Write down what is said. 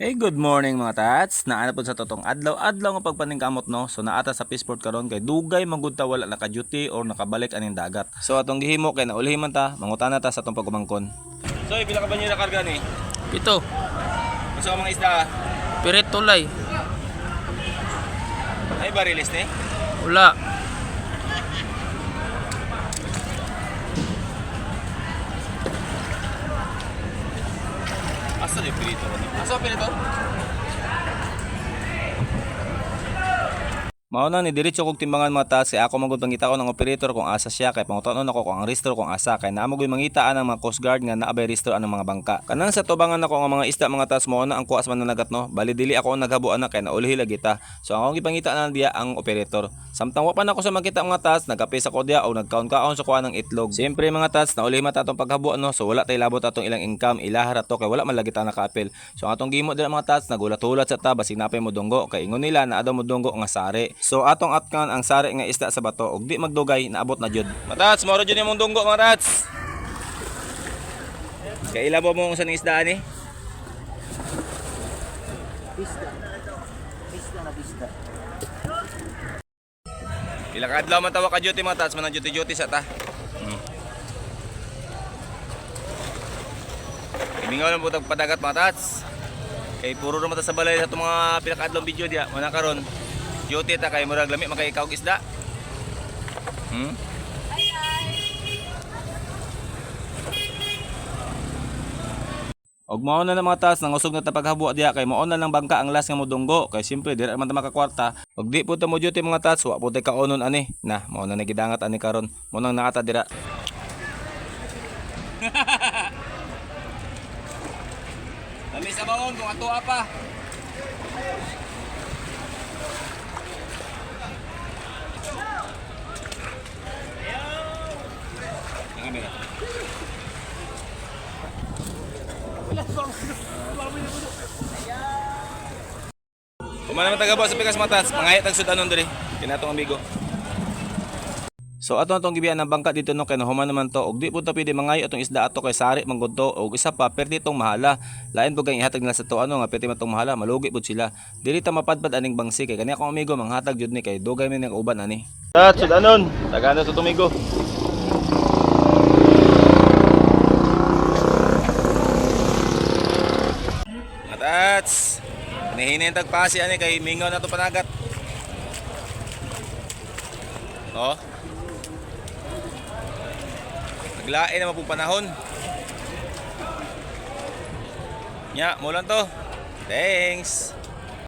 Hey, good morning mga tats. Naana po sa totong adlaw nga pagpaningkamot no. So naata sa Peaceport karon kay dugay magudta wala naka-duty or nakabalik aning dagat. So atong gihimo kay naulhiman ta, mangutana ta sa atong pagumangkon. So pila ka ba niya karga ni? Pito. Gusto ka mga isda? Pirit tulay. Ay barilis ni? Wala. Asa di pirito? Asa pirito? Mao na ni diretso kog timbangan mga taas kay ako magud pangita ko ng operator kung asa siya kay pangutanon ako kung ang restro kung asa kay naamo gyud mangitaan ang mga coast guard nga naabay restro anong mga bangka. Kanang sa tubangan ako nga mga isda mga taas mo na ang kuas man nanagat no. Bali dili ako naghabuan na kay naulhi lagi ta. So ang akong gipangita na diya ang operator. Samtang wa pa nako sa makita mga taas nagkape sa ko diya o nagkaon-kaon sa kuha ng itlog. Siyempre mga taas naulhi mata atong paghabuan no. So wala tay labot atong ilang income ilahara to kay wala man lagi ta nakaapil. So ang atong gimo dira mga taas nagulat-ulat sa ta basig napay mo dunggo kay ingon nila na adaw mo dunggo nga sari. So atong atkan ang sari nga isda sa bato ug di magdugay naabot na jud. Matats, moro jud imong dunggo mga rats. Kay ilabo mo kung saan isda ni? Pista. Pista na pista. Pila ka adlaw man tawa ka jote mga tats, man jote sa ta. Ibingaw lang po tag padagat mga tats. Kay puro ra mata sa balay sa itong mga pila ka adlaw video diya, mana karon. Jote ta kay murag lami makay ikaw og isda. Og mao na mga taas nang usog na ta paghabuo diya kay mao na lang bangka ang last nga modunggo kay simpre dira man ta makakwarta og di po ta mo jote mga taas wa po tay kaonon ani na mao na nagidangat ani karon mo nang naata dira. Lami sa baon kung ato pa. Kumana man tagabaw sa pikas matas, mangayat ang sudanon diri. Kinatong amigo. So ato atong gibiyan ng bangka dito no kay nahuman naman to og di pud ta pwede mangayo atong isda ato kay sari man gud to og isa pa perdi tong mahala. Lain pud kay ihatag nila sa to ano nga perdi man tong mahala, malugi pud sila. Dili ta mapadpad aning bangsi kay kani akong amigo manghatag jud ni kay dugay man ning uban ani. Tat sudanon, tagana sa tumigo. Matats. Nihinin tagpasi ani kay mingaw na to panagat. Oh. Naglain na mapong panahon. Nya, mo lang to. Thanks.